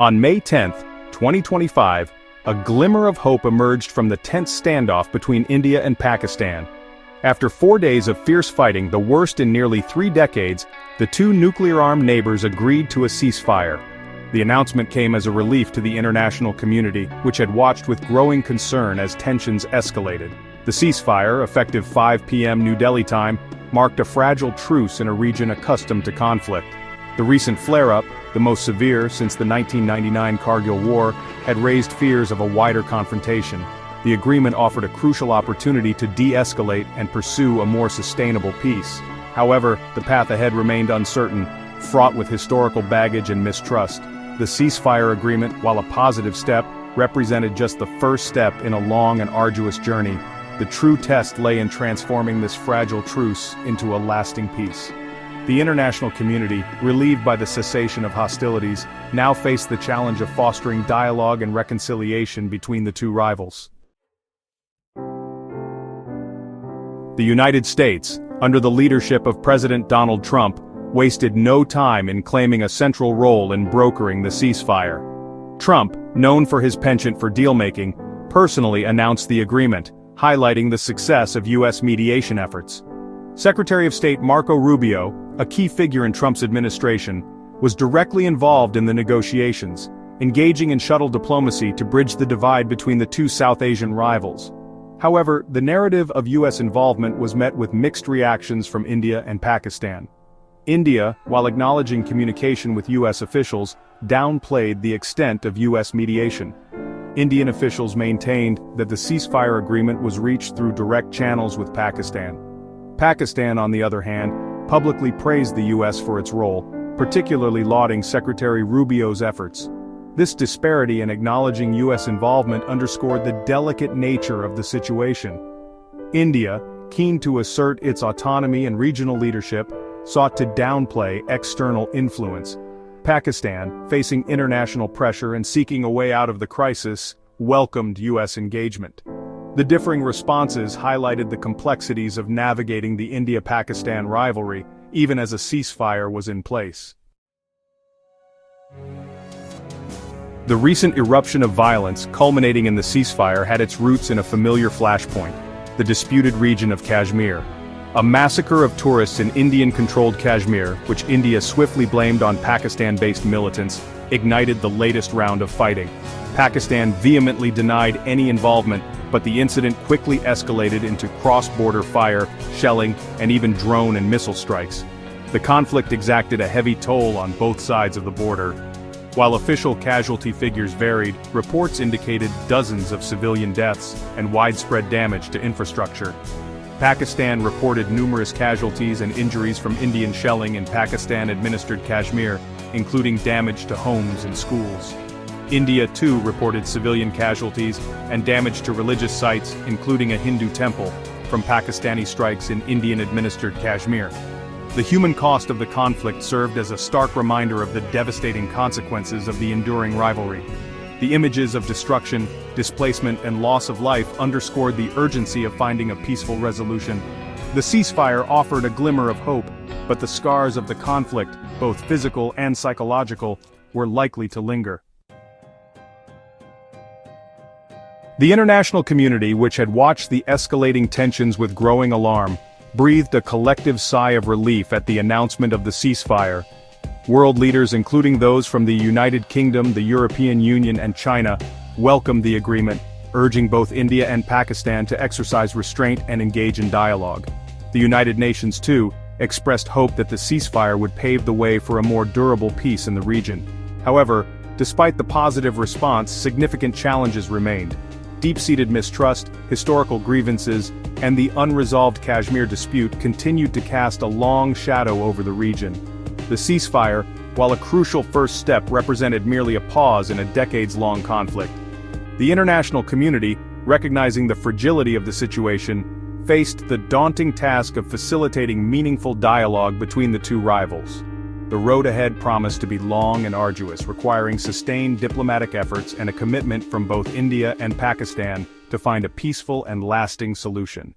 On May 10, 2025, a glimmer of hope emerged from the tense standoff between India and Pakistan. After 4 days of fierce fighting, the worst in nearly 3 decades, the two nuclear-armed neighbors agreed to a ceasefire. The announcement came as a relief to the international community, which had watched with growing concern as tensions escalated. The ceasefire, effective 5 p.m. New Delhi time, marked a fragile truce in a region accustomed to conflict. The recent flare-up, the most severe since the 1999 Kargil War, had raised fears of a wider confrontation. The agreement offered a crucial opportunity to de-escalate and pursue a more sustainable peace. However, the path ahead remained uncertain, fraught with historical baggage and mistrust. The ceasefire agreement, while a positive step, represented just the first step in a long and arduous journey. The true test lay in transforming this fragile truce into a lasting peace. The international community, relieved by the cessation of hostilities, now faced the challenge of fostering dialogue and reconciliation between the two rivals. The United States, under the leadership of President Donald Trump, wasted no time in claiming a central role in brokering the ceasefire. Trump, known for his penchant for deal-making, personally announced the agreement, highlighting the success of U.S. mediation efforts. Secretary of State Marco Rubio, a key figure in Trump's administration, was directly involved in the negotiations, engaging in shuttle diplomacy to bridge the divide between the two South Asian rivals. However, the narrative of U.S. involvement was met with mixed reactions from India and Pakistan. India, while acknowledging communication with U.S. officials, downplayed the extent of U.S. mediation. Indian officials maintained that the ceasefire agreement was reached through direct channels with Pakistan. Pakistan, on the other hand, publicly praised the U.S. for its role, particularly lauding Secretary Rubio's efforts. This disparity in acknowledging U.S. involvement underscored the delicate nature of the situation. India, keen to assert its autonomy and regional leadership, sought to downplay external influence. Pakistan, facing international pressure and seeking a way out of the crisis, welcomed U.S. engagement. The differing responses highlighted the complexities of navigating the India-Pakistan rivalry, even as a ceasefire was in place. The recent eruption of violence culminating in the ceasefire had its roots in a familiar flashpoint, the disputed region of Kashmir. A massacre of tourists in Indian-controlled Kashmir, which India swiftly blamed on Pakistan-based militants, ignited the latest round of fighting. Pakistan vehemently denied any involvement, but the incident quickly escalated into cross-border fire, shelling, and even drone and missile strikes. The conflict exacted a heavy toll on both sides of the border. While official casualty figures varied, reports indicated dozens of civilian deaths and widespread damage to infrastructure. Pakistan reported numerous casualties and injuries from Indian shelling in Pakistan-administered Kashmir, including damage to homes and schools. India too reported civilian casualties and damage to religious sites, including a Hindu temple, from Pakistani strikes in Indian-administered Kashmir. The human cost of the conflict served as a stark reminder of the devastating consequences of the enduring rivalry. The images of destruction, displacement, and loss of life underscored the urgency of finding a peaceful resolution. The ceasefire offered a glimmer of hope, but the scars of the conflict, both physical and psychological, were likely to linger. The international community, which had watched the escalating tensions with growing alarm, breathed a collective sigh of relief at the announcement of the ceasefire. World leaders, including those from the United Kingdom, the European Union, and China, welcomed the agreement, urging both India and Pakistan to exercise restraint and engage in dialogue. The United Nations, too, expressed hope that the ceasefire would pave the way for a more durable peace in the region. However, despite the positive response, significant challenges remained. Deep-seated mistrust, historical grievances, and the unresolved Kashmir dispute continued to cast a long shadow over the region. The ceasefire, while a crucial first step, represented merely a pause in a decades-long conflict. The international community, recognizing the fragility of the situation, faced the daunting task of facilitating meaningful dialogue between the two rivals. The road ahead promised to be long and arduous, requiring sustained diplomatic efforts and a commitment from both India and Pakistan to find a peaceful and lasting solution.